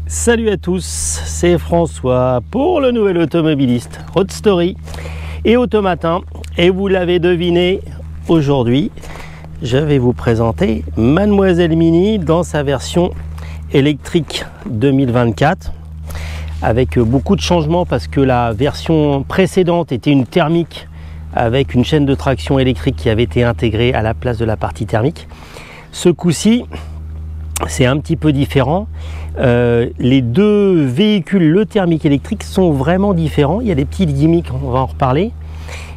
Salut à tous, c'est François pour le nouvel automobiliste Road Story et Automatin. Et vous l'avez deviné, aujourd'hui, je vais vous présenter Mademoiselle Mini dans sa version électrique 2024 avec beaucoup de changements parce que la version précédente était une thermique avec une chaîne de traction électrique qui avait été intégrée à la place de la partie thermique. Ce coup-ci, c'est un petit peu différent. Les deux véhicules, le thermique et électrique, sont vraiment différents. Il y a des petites gimmicks, on va en reparler.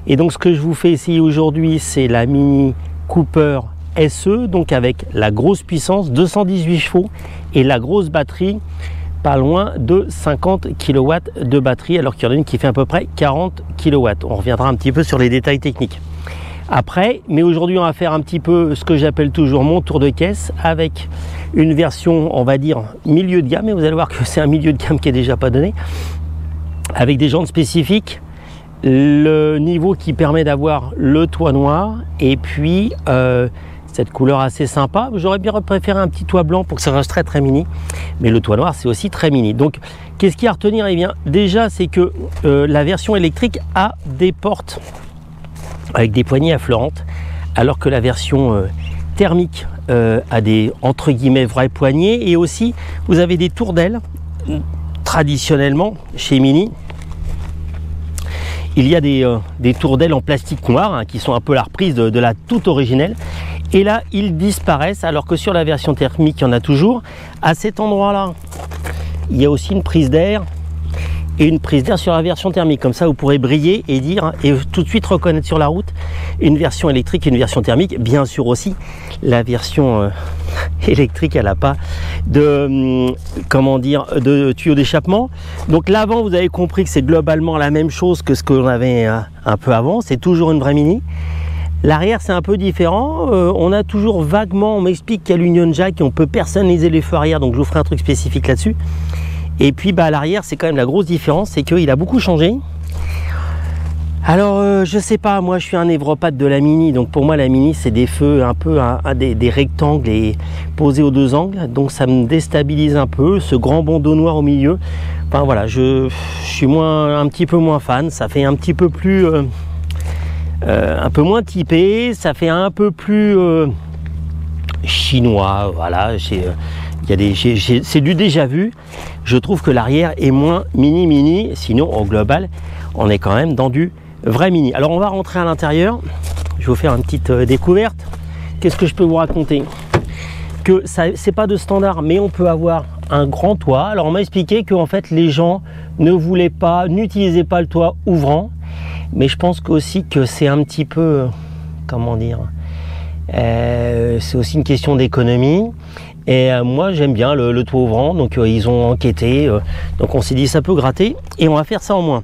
Et donc ce que je vous fais essayer aujourd'hui, c'est la Mini Cooper SE, donc avec la grosse puissance, 218 chevaux, et la grosse batterie, pas loin de 50 kW de batterie, alors qu'il y en a une qui fait à peu près 40 kW. On reviendra un petit peu sur les détails techniques après, mais aujourd'hui on va faire un petit peu ce que j'appelle toujours mon tour de caisse avec une version, on va dire, milieu de gamme, et vous allez voir que c'est un milieu de gamme qui est déjà pas donné, avec des jantes spécifiques, le niveau qui permet d'avoir le toit noir, et puis cette couleur assez sympa. J'aurais bien préféré un petit toit blanc pour que ça reste très très mini, mais le toit noir c'est aussi très mini. Donc qu'est-ce qu'il y a à retenir? Eh bien déjà, c'est que la version électrique a des portes avec des poignées affleurantes, alors que la version thermique a des entre guillemets vraies poignées, et aussi vous avez des tours d'aile. Traditionnellement chez Mini, il y a des tours d'aile en plastique noir qui sont un peu la reprise de la toute originelle, et là ils disparaissent, alors que sur la version thermique il y en a toujours. À cet endroit là il y a aussi une prise d'air, et une prise d'air sur la version thermique, comme ça vous pourrez briller et dire, et tout de suite reconnaître sur la route une version électrique et une version thermique. Bien sûr aussi la version électrique, elle n'a pas de comment dire, de tuyau d'échappement. Donc l'avant, vous avez compris que c'est globalement la même chose que ce que l'on avait un peu avant, c'est toujours une vraie Mini. L'arrière c'est un peu différent, on a toujours vaguement, on m'explique qu'il y a l'Union Jack et on peut personnaliser les feux arrière, donc je vous ferai un truc spécifique là-dessus. Et puis à l'arrière, c'est quand même la grosse différence, c'est qu'il a beaucoup changé. Alors je sais pas, moi je suis un névropathe de la Mini, donc pour moi la Mini c'est des feux un peu des rectangles et posés aux deux angles, donc ça me déstabilise un peu, ce grand bandeau noir au milieu. Enfin voilà, je suis un petit peu moins fan, ça fait un petit peu plus un peu moins typé, ça fait un peu plus chinois, voilà. C'est du déjà vu. Je trouve que l'arrière est moins mini, sinon au global on est quand même dans du vrai Mini. Alors on va rentrer à l'intérieur, je vais vous faire une petite découverte. Qu'est-ce que je peux vous raconter? Que ça, c'est pas de standard, mais on peut avoir un grand toit. Alors on m'a expliqué que en fait les gens ne voulaient pas, n'utilisaient pas le toit ouvrant, mais je pense aussi que c'est un petit peu, comment dire, c'est aussi une question d'économie. Et moi j'aime bien le toit ouvrant, donc ils ont enquêté, donc on s'est dit ça peut gratter, et on va faire ça en moins.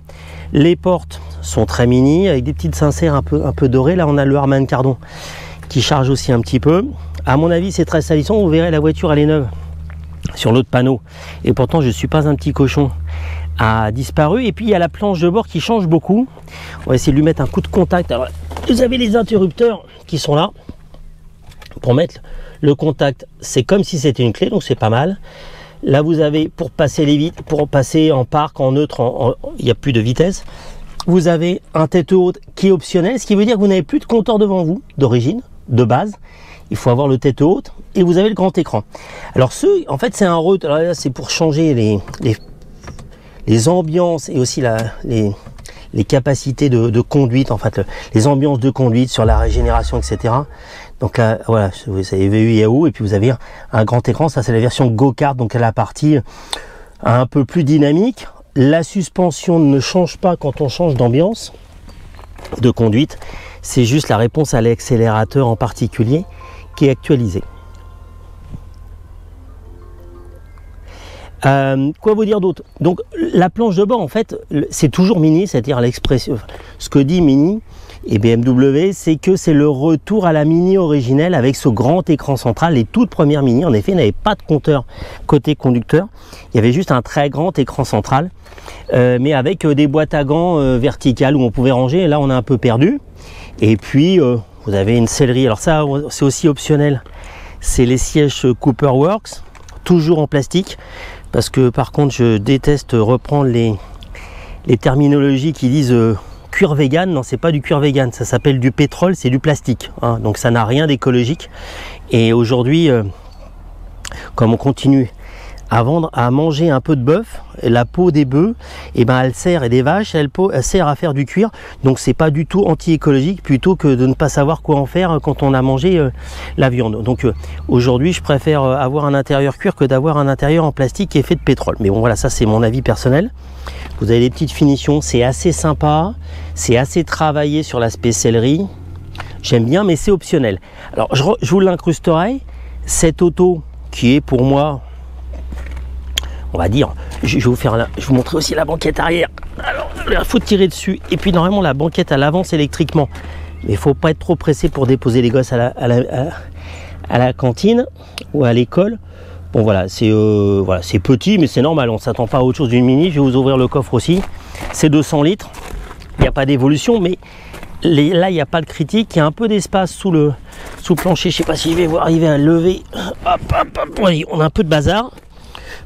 Les portes sont très mini, avec des petites sincères un peu dorées. Là on a le Harman Kardon qui charge aussi un petit peu. À mon avis c'est très salissant, vous verrez la voiture elle est neuve sur l'autre panneau, et pourtant je suis pas un petit cochon, a disparu. Et puis il y a la planche de bord qui change beaucoup. On va essayer de lui mettre un coup de contact. Alors, vous avez les interrupteurs qui sont là pour mettre le contact, c'est comme si c'était une clé, donc c'est pas mal. Là vous avez pour passer pour passer en parc, en neutre, il n'y a plus de vitesse. Vous avez un tête haute qui est optionnel, ce qui veut dire que vous n'avez plus de compteur devant vous d'origine, de base. Il faut avoir le tête haute, et vous avez le grand écran. Alors en fait c'est un road, alors là c'est pour changer les ambiances, et aussi les capacités de conduite, en fait les ambiances de conduite sur la régénération, etc. Donc là voilà, vous avez VU Yahoo, et puis vous avez un grand écran. Ça c'est la version go-kart, donc la partie un peu plus dynamique. La suspension ne change pas quand on change d'ambiance de conduite, c'est juste la réponse à l'accélérateur en particulier qui est actualisée. Quoi vous dire d'autre? Donc la planche de bord, en fait c'est toujours Mini, c'est-à-dire l'expression, ce que dit Mini et BMW, c'est que c'est le retour à la Mini originelle avec ce grand écran central. Les toutes premières Mini en effet n'avaient pas de compteur côté conducteur, il y avait juste un très grand écran central, mais avec des boîtes à gants verticales où on pouvait ranger. Et là on a un peu perdu. Et puis vous avez une sellerie, alors ça c'est aussi optionnel, c'est les sièges Cooper Works, toujours en plastique, parce que par contre je déteste reprendre les terminologies qui disent cuir vegan. Non, c'est pas du cuir vegan, ça s'appelle du pétrole, c'est du plastique, hein, donc ça n'a rien d'écologique. Et aujourd'hui, comme on continue à manger un peu de bœuf, la peau des bœufs, et ben elle sert, et des vaches, elle sert à faire du cuir, donc c'est pas du tout anti-écologique, plutôt que de ne pas savoir quoi en faire quand on a mangé la viande. Donc aujourd'hui je préfère avoir un intérieur cuir que d'avoir un intérieur en plastique qui est fait de pétrole. Mais bon voilà, ça c'est mon avis personnel. Vous avez des petites finitions, c'est assez sympa, c'est assez travaillé sur l'aspect sellerie, j'aime bien, mais c'est optionnel. Alors je vous l'incrusterai, cette auto qui est pour moi, on va dire, je vais vous montrer aussi la banquette arrière. Alors, il faut tirer dessus. Et puis, normalement, la banquette, elle avance électriquement. Mais il ne faut pas être trop pressé pour déposer les gosses à la cantine ou à l'école. Bon, voilà, c'est petit, mais c'est normal. On ne s'attend pas à autre chose d'une Mini. Je vais vous ouvrir le coffre aussi. C'est 200 litres. Il n'y a pas d'évolution, mais là, il n'y a pas de critique. Il y a un peu d'espace sous le plancher. Je ne sais pas si je vais arriver à lever. Hop, hop, hop. Oui, on a un peu de bazar.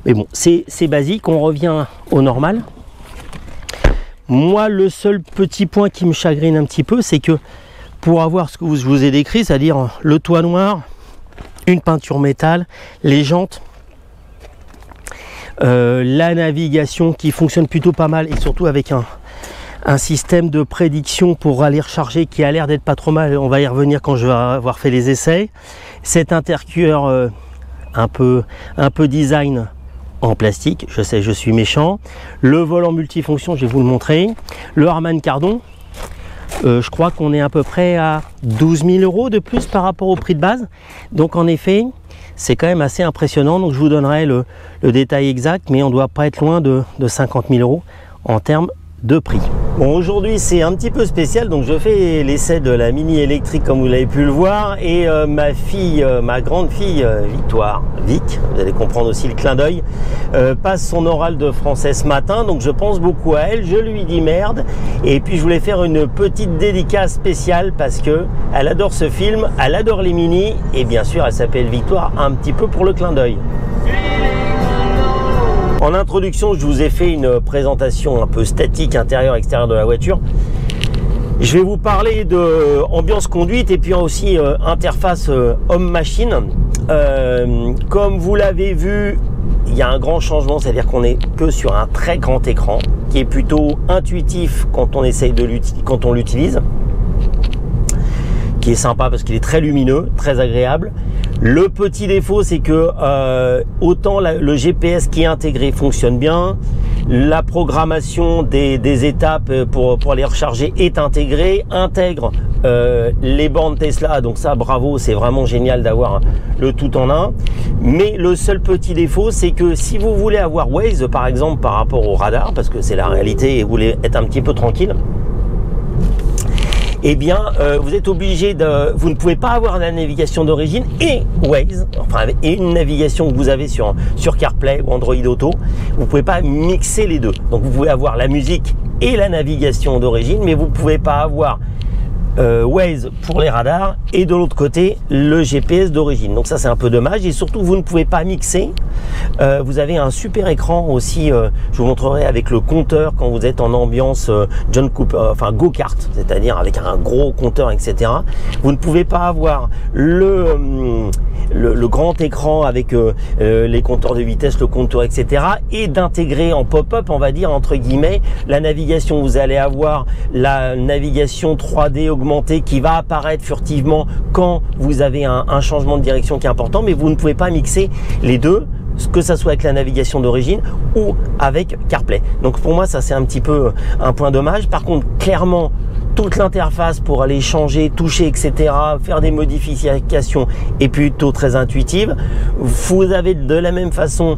Mais bon, c'est basique, on revient au normal. Moi, le seul petit point qui me chagrine un petit peu, c'est que pour avoir ce que je vous ai décrit, c'est-à-dire le toit noir, une peinture métal, les jantes, la navigation qui fonctionne plutôt pas mal, et surtout avec un système de prédiction pour aller recharger qui a l'air d'être pas trop mal. On va y revenir quand je vais avoir fait les essais. Cet intercooler un peu design en plastique, je sais, je suis méchant. Le volant multifonction, je vais vous le montrer. Le Harman Kardon, je crois qu'on est à peu près à 12 000 € de plus par rapport au prix de base. Donc en effet, c'est quand même assez impressionnant. Donc je vous donnerai le détail exact, mais on ne doit pas être loin de 50 000 € en termes de prix. Bon, aujourd'hui c'est un petit peu spécial, donc je fais l'essai de la Mini électrique comme vous l'avez pu le voir, et ma grande fille Victoire, Vic, vous allez comprendre aussi le clin d'œil, passe son oral de français ce matin, donc je pense beaucoup à elle, je lui dis merde, et puis je voulais faire une petite dédicace spéciale parce que elle adore ce film, elle adore les Mini, et bien sûr elle s'appelle Victoire un petit peu pour le clin d'œil. En introduction, je vous ai fait une présentation un peu statique intérieur-extérieur de la voiture. Je vais vous parler de ambiance conduite et puis aussi interface homme-machine. Comme vous l'avez vu, il y a un grand changement, c'est-à-dire qu'on est que sur un très grand écran qui est plutôt intuitif quand on essaye quand on l'utilise, qui est sympa parce qu'il est très lumineux, très agréable. Le petit défaut, c'est que autant le GPS qui est intégré fonctionne bien, la programmation des étapes pour les recharger est intégrée, intègre les bornes Tesla, donc ça bravo, c'est vraiment génial d'avoir le tout en un. Mais le seul petit défaut, c'est que si vous voulez avoir Waze par exemple par rapport au radar, parce que c'est la réalité et vous voulez être un petit peu tranquille, eh bien, vous êtes obligé vous ne pouvez pas avoir la navigation d'origine et Waze, enfin, et une navigation que vous avez sur CarPlay ou Android Auto. Vous ne pouvez pas mixer les deux. Donc, vous pouvez avoir la musique et la navigation d'origine, mais vous ne pouvez pas avoir Waze pour les radars et de l'autre côté le GPS d'origine. Donc ça c'est un peu dommage, et surtout vous ne pouvez pas mixer. Vous avez un super écran aussi, je vous montrerai avec le compteur quand vous êtes en ambiance John Cooper, enfin go-kart, c'est-à-dire avec un gros compteur, etc. Vous ne pouvez pas avoir le grand écran avec les compteurs de vitesse, le compteur, etc. et d'intégrer en pop-up, on va dire entre guillemets, la navigation. Vous allez avoir la navigation 3D augmentée qui va apparaître furtivement quand vous avez un changement de direction qui est important, mais vous ne pouvez pas mixer les deux, que ça soit avec la navigation d'origine ou avec CarPlay. Donc pour moi ça c'est un petit peu un point dommage. Par contre clairement toute l'interface pour aller changer, toucher, etc., faire des modifications est plutôt très intuitive. Vous avez de la même façon,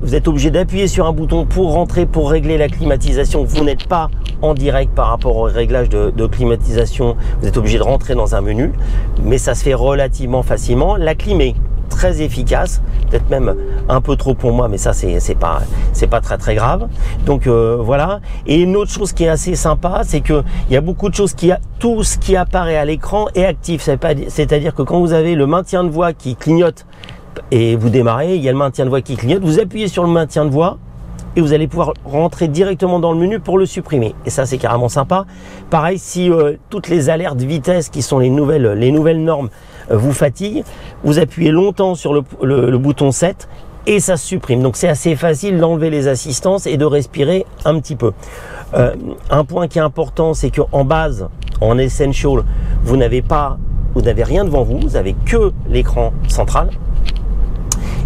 vous êtes obligé d'appuyer sur un bouton pour rentrer, pour régler la climatisation. Vous n'êtes pas en direct par rapport au réglage de climatisation. Vous êtes obligé de rentrer dans un menu, mais ça se fait relativement facilement. La clim est très efficace, peut-être même un peu trop pour moi, mais ça c'est pas très grave. Donc voilà. Et une autre chose qui est assez sympa, c'est que il y a beaucoup de choses tout ce qui apparaît à l'écran est actif. C'est-à-dire que quand vous avez le maintien de voix qui clignote et vous démarrez, il y a le maintien de voie qui clignote, vous appuyez sur le maintien de voie et vous allez pouvoir rentrer directement dans le menu pour le supprimer. Et ça, c'est carrément sympa. Pareil, si toutes les alertes vitesse qui sont les nouvelles normes vous fatiguent, vous appuyez longtemps sur le bouton 7 et ça se supprime. Donc c'est assez facile d'enlever les assistances et de respirer un petit peu. Un point qui est important, c'est qu'en base, en Essential, vous n'avez rien devant vous, vous avez que l'écran central.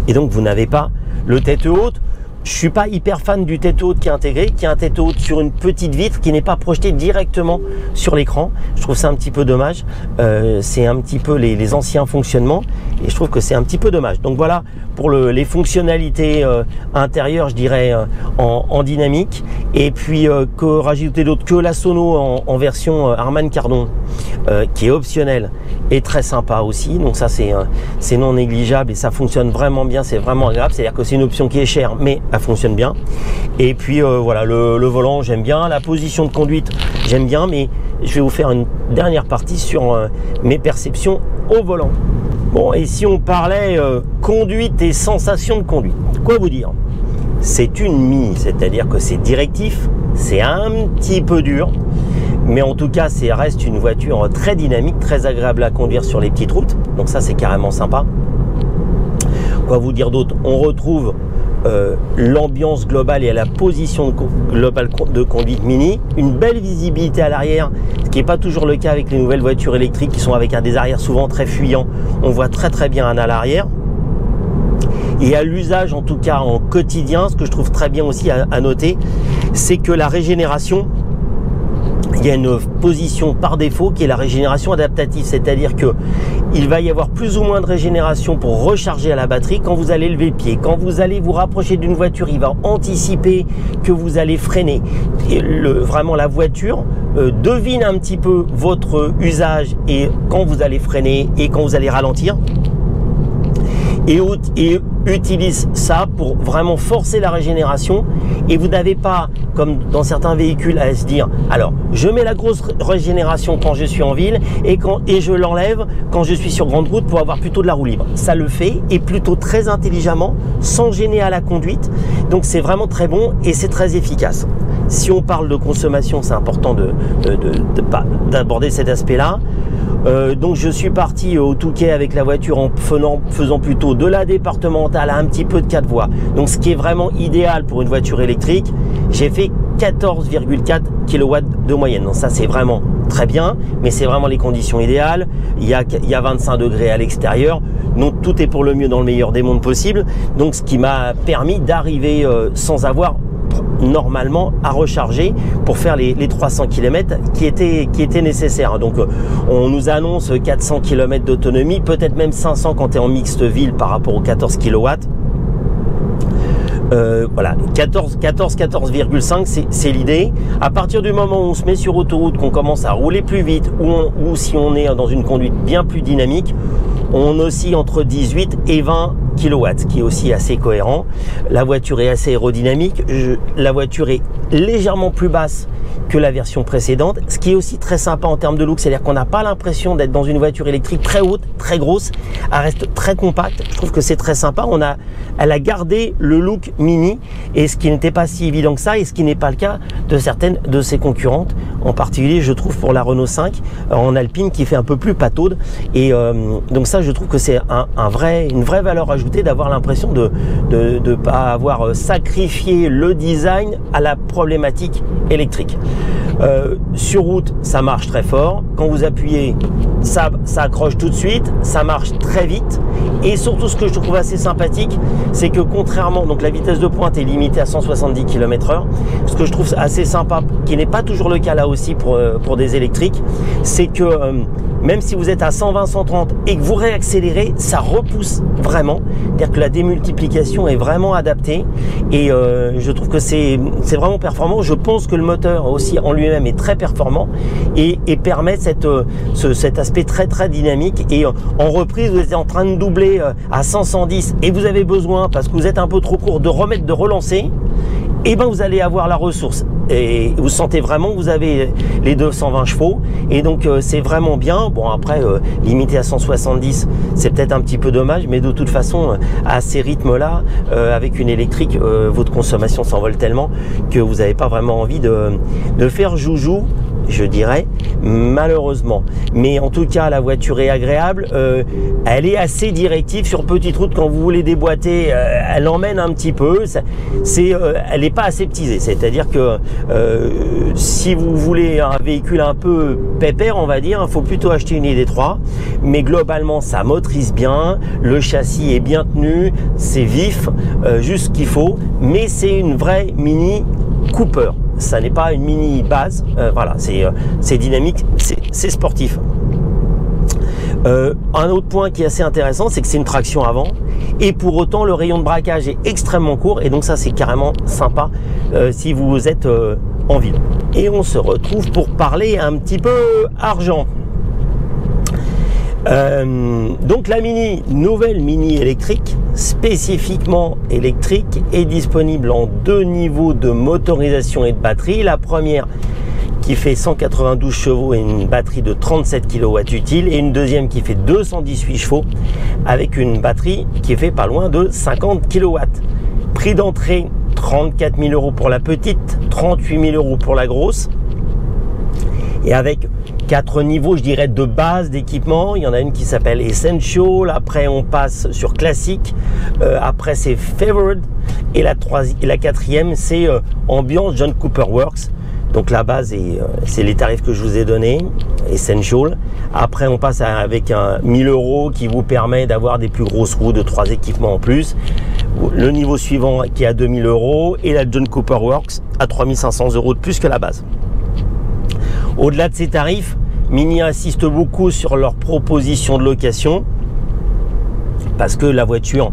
Et donc vous n'avez pas le tête haute. Je suis pas hyper fan du tête haute qui est intégré, qui est un tête haute sur une petite vitre qui n'est pas projetée directement sur l'écran. Je trouve ça un petit peu dommage. C'est un petit peu les anciens fonctionnements et je trouve que c'est un petit peu dommage. Donc voilà pour les fonctionnalités intérieures, je dirais en dynamique. Et puis que rajouter d'autre que la sono en version Harman Kardon qui est optionnelle et très sympa aussi. Donc ça c'est non négligeable et ça fonctionne vraiment bien, c'est vraiment agréable. C'est-à-dire que c'est une option qui est chère mais elle fonctionne bien. Et puis voilà, le volant j'aime bien, la position de conduite j'aime bien, mais je vais vous faire une dernière partie sur mes perceptions au volant. Bon, et si on parlait conduite et sensation de conduite, quoi vous dire? C'est une Mini, c'est-à-dire que c'est directif, c'est un petit peu dur, mais en tout cas ça reste une voiture très dynamique, très agréable à conduire sur les petites routes, donc ça c'est carrément sympa. Quoi vous dire d'autre? On retrouve l'ambiance globale et la position globale de conduite Mini, une belle visibilité à l'arrière, ce qui n'est pas toujours le cas avec les nouvelles voitures électriques qui sont avec des arrières souvent très fuyants. On voit très bien un à l'arrière. Et à l'usage, en tout cas en quotidien, ce que je trouve très bien aussi à noter, c'est que la régénération, il y a une position par défaut qui est la régénération adaptative, c'est-à-dire que il va y avoir plus ou moins de régénération pour recharger à la batterie quand vous allez lever le pied. Quand vous allez vous rapprocher d'une voiture, il va anticiper que vous allez freiner. Et vraiment la voiture devine un petit peu votre usage et quand vous allez freiner et quand vous allez ralentir. Et utilise ça pour vraiment forcer la régénération et vous n'avez pas, comme dans certains véhicules, à se dire alors je mets la grosse régénération quand je suis en ville et je l'enlève quand je suis sur grande route pour avoir plutôt de la roue libre. Ça le fait et plutôt très intelligemment, sans gêner à la conduite, donc c'est vraiment très bon et c'est très efficace. Si on parle de consommation, c'est important d'aborder cet aspect là. Donc je suis parti au Touquet avec la voiture en faisant plutôt de la départementale à un petit peu de 4 voies. Donc ce qui est vraiment idéal pour une voiture électrique, j'ai fait 14,4 kW de moyenne. Donc ça c'est vraiment très bien, mais c'est vraiment les conditions idéales. Il y a 25 degrés à l'extérieur, donc tout est pour le mieux dans le meilleur des mondes possible. Donc ce qui m'a permis d'arriver sans avoir normalement à recharger pour faire les 300 km qui étaient nécessaires. Donc on nous annonce 400 km d'autonomie, peut-être même 500 quand tu es en mixte ville par rapport aux 14 kW. Voilà, 14,5 c'est l'idée. À partir du moment où on se met sur autoroute, qu'on commence à rouler plus vite ou si on est dans une conduite bien plus dynamique, on oscille entre 18 et 20 kW, ce qui est aussi assez cohérent. La voiture est assez aérodynamique, la voiture est légèrement plus basse que la version précédente, ce qui est aussi très sympa en termes de look, c'est-à-dire qu'on n'a pas l'impression d'être dans une voiture électrique très haute, très grosse, elle reste très compacte. Je trouve que c'est très sympa, elle a gardé le look Mini, et ce qui n'était pas si évident que ça, et ce qui n'est pas le cas de certaines de ses concurrentes, en particulier je trouve pour la Renault 5 en Alpine qui fait un peu plus pataude, et donc ça je trouve que c'est une vraie valeur ajoutée d'avoir l'impression de ne pas avoir sacrifié le design à la problématique électrique. Sur route ça marche très fort, quand vous appuyez ça accroche tout de suite, ça marche très vite, et surtout ce que je trouve assez sympathique, c'est que contrairement, donc la vitesse de pointe est limitée à 170 km/h, ce que je trouve assez sympa, qui n'est pas toujours le cas là aussi pour des électriques, c'est que même si vous êtes à 120-130 et que vous réaccélérez, ça repousse vraiment, c'est-à-dire que la démultiplication est vraiment adaptée, et je trouve que c'est vraiment performant. Je pense que le moteur aussi en lui-même est très performant et permet cet aspect très dynamique, et en reprise vous êtes en train de doubler à 100-110 et vous avez besoin, parce que vous êtes un peu trop court, de relancer, et ben vous allez avoir la ressource et vous sentez vraiment que vous avez les 220 chevaux et donc c'est vraiment bien. Bon après limité à 170 c'est peut-être un petit peu dommage, mais de toute façon à ces rythmes là avec une électrique votre consommation s'envole tellement que vous n'avez pas vraiment envie de faire joujou, je dirais, malheureusement. Mais en tout cas la voiture est agréable, elle est assez directive sur petite route. Quand vous voulez déboîter, elle emmène un petit peu, elle n'est pas aseptisée, c'est à dire que si vous voulez un véhicule un peu pépère, on va dire, il faut plutôt acheter une ID3, mais globalement ça motorise bien, le châssis est bien tenu, c'est vif, juste ce qu'il faut, mais c'est une vraie Mini Cooper. Ça n'est pas une mini base, voilà, c'est dynamique, c'est sportif. Un autre point qui est assez intéressant, c'est que c'est une traction avant et pour autant le rayon de braquage est extrêmement court et donc ça c'est carrément sympa si vous êtes en ville. Et on se retrouve pour parler un petit peu argent. Donc la nouvelle Mini électrique, spécifiquement électrique, est disponible en 2 niveaux de motorisation et de batterie. La première qui fait 192 chevaux et une batterie de 37 kW utile, et une deuxième qui fait 218 chevaux avec une batterie qui fait pas loin de 50 kW. Prix d'entrée 34 000 € pour la petite, 38 000 € pour la grosse, et avec 4 niveaux, je dirais, de base d'équipement. Il y en a une qui s'appelle Essential, après on passe sur classique, après c'est Favored, et la quatrième c'est Ambiance John Cooper Works. Donc la base, c'est les tarifs que je vous ai donnés, Essential. Après on passe avec un 1000 € qui vous permet d'avoir des plus grosses roues, de 3 équipements en plus. Le niveau suivant qui est à 2000 € et la John Cooper Works à 3500 € de plus que la base. Au-delà de ces tarifs, Mini insiste beaucoup sur leur proposition de location parce que la voiture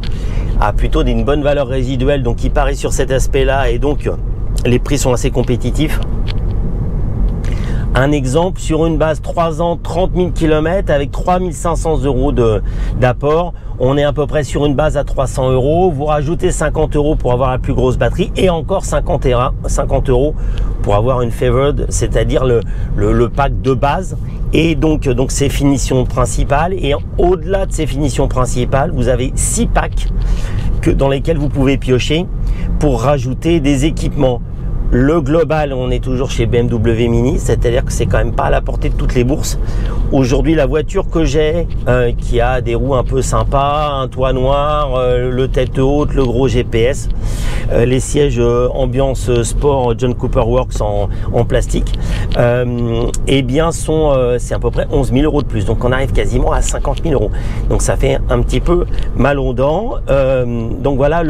a plutôt une bonne valeur résiduelle, donc il paraît sur cet aspect-là et donc les prix sont assez compétitifs. Un exemple, sur une base 3 ans, 30 000 km avec 3500 € d'apport, on est à peu près sur une base à 300 €. Vous rajoutez 50 € pour avoir la plus grosse batterie et encore 50 € pour avoir une Favored, c'est-à-dire le pack de base. Et donc ces finitions principales. Et au-delà de ces finitions principales, vous avez 6 packs dans lesquels vous pouvez piocher pour rajouter des équipements. Le global, on est toujours chez BMW Mini, c'est-à-dire que c'est quand même pas à la portée de toutes les bourses. Aujourd'hui, la voiture que j'ai, qui a des roues un peu sympas, un toit noir, le tête haute, le gros GPS, les sièges ambiance sport John Cooper Works en plastique, eh bien c'est à peu près 11 000 € de plus. Donc on arrive quasiment à 50 000 €. Donc ça fait un petit peu mal aux dents. Donc voilà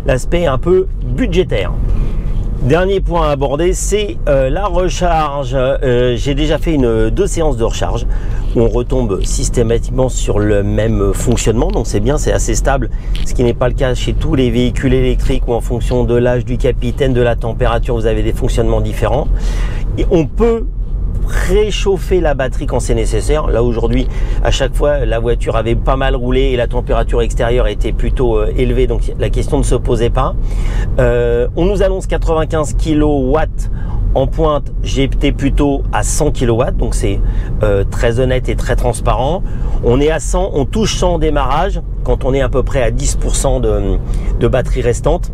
l'aspect un peu budgétaire. Dernier point à aborder, c'est la recharge. J'ai déjà fait 2 séances de recharge où on retombe systématiquement sur le même fonctionnement, donc c'est bien, c'est assez stable, ce qui n'est pas le cas chez tous les véhicules électriques où en fonction de l'âge du capitaine, de la température, vous avez des fonctionnements différents. Et on peut réchauffer la batterie quand c'est nécessaire. Là aujourd'hui, à chaque fois, la voiture avait pas mal roulé et la température extérieure était plutôt élevée, donc la question ne se posait pas. On nous annonce 95 kW en pointe, j'étais plutôt à 100 kW, donc c'est très honnête et très transparent. On est à 100, on touche 100 au démarrage quand on est à peu près à 10% de batterie restante.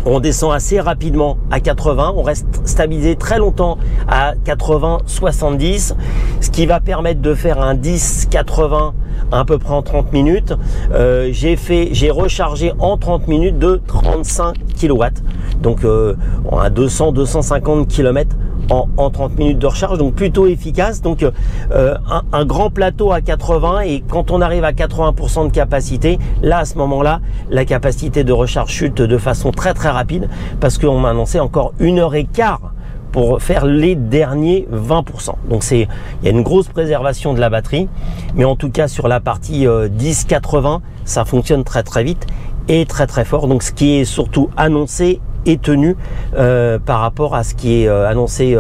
On descend assez rapidement à 80, on reste stabilisé très longtemps à 80-70, ce qui va permettre de faire un 10-80 à peu près en 30 minutes. J'ai rechargé en 30 minutes de 35 kW, donc à 200-250 km en 30 minutes de recharge, donc plutôt efficace. Donc un grand plateau à 80, et quand on arrive à 80% de capacité, là à ce moment là la capacité de recharge chute de façon très rapide, parce qu'on m'a annoncé encore 1h15 pour faire les derniers 20%. Donc il y a une grosse préservation de la batterie, mais en tout cas sur la partie 10-80 ça fonctionne très vite et très fort. Donc ce qui est surtout annoncé est tenu par rapport à ce qui est annoncé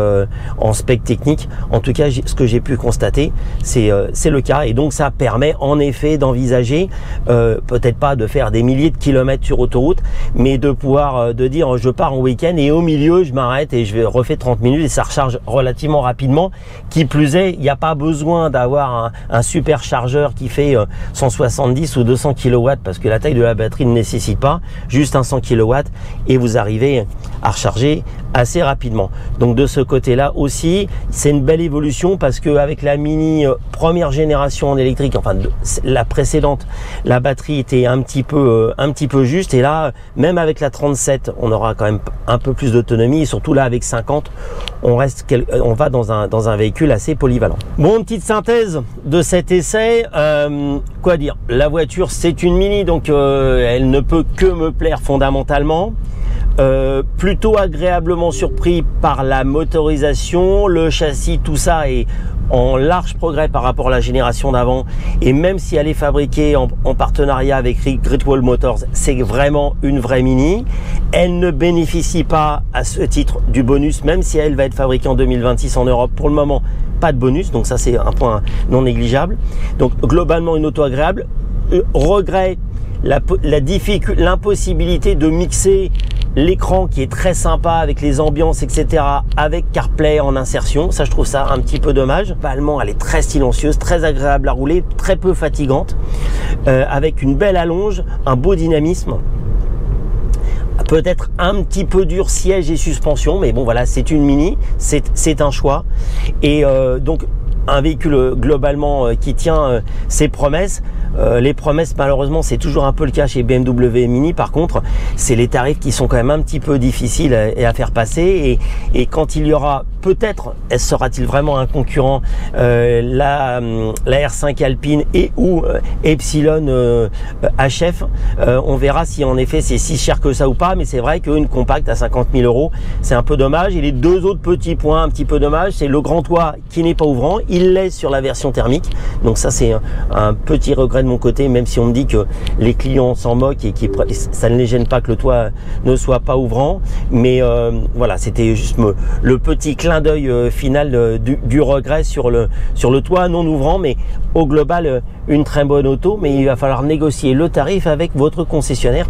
en spec technique. En tout cas, ce que j'ai pu constater, c'est le cas. Et donc ça permet en effet d'envisager, peut-être pas de faire des milliers de kilomètres sur autoroute, mais de pouvoir de dire je pars en week-end et au milieu je m'arrête et je vais refais 30 minutes et ça recharge relativement rapidement. Qui plus est, il n'y a pas besoin d'avoir un super chargeur qui fait 170 ou 200 kW parce que la taille de la batterie ne nécessite pas, juste un 100 kW et vous arrivez à recharger assez rapidement. Donc de ce côté-là aussi, c'est une belle évolution parce que avec la Mini première génération en électrique, enfin la précédente, la batterie était un petit peu juste et là, même avec la 37, on aura quand même un peu plus d'autonomie et surtout là avec 50, on va dans un véhicule assez polyvalent. Bon, une petite synthèse de cet essai, quoi dire, la voiture c'est une Mini donc elle ne peut que me plaire fondamentalement. Plutôt agréablement surpris par la motorisation, le châssis, tout ça est en large progrès par rapport à la génération d'avant et même si elle est fabriquée en partenariat avec Great Wall Motors, c'est vraiment une vraie Mini. Elle ne bénéficie pas à ce titre du bonus, même si elle va être fabriquée en 2026 en Europe. Pour le moment, pas de bonus, donc ça c'est un point non négligeable. Donc globalement une auto agréable. Regret l'impossibilité de mixer l'écran qui est très sympa avec les ambiances etc avec CarPlay en insertion, ça je trouve ça un petit peu dommage. Globalement elle est très silencieuse, très agréable à rouler, très peu fatigante, avec une belle allonge, un beau dynamisme, peut-être un petit peu dur siège et suspension, mais bon voilà, c'est une Mini, c'est un choix et donc un véhicule globalement qui tient ses promesses. Les promesses malheureusement c'est toujours un peu le cas chez BMW Mini. Par contre c'est les tarifs qui sont quand même un petit peu difficiles à faire passer et quand il y aura peut-être, sera-t-il vraiment un concurrent, la R5 Alpine et ou Epsilon HF, on verra si en effet c'est si cher que ça ou pas, mais c'est vrai qu'une compacte à 50 000 euros c'est un peu dommage. Et les deux autres petits points un petit peu dommage, c'est le grand toit qui n'est pas ouvrant, il l'est sur la version thermique, donc ça c'est un petit regret de mon côté, même si on me dit que les clients s'en moquent et que ça ne les gêne pas que le toit ne soit pas ouvrant, mais voilà, c'était juste le petit clin d'œil final du regret sur le toit non ouvrant. Mais au global une très bonne auto, mais il va falloir négocier le tarif avec votre concessionnaire.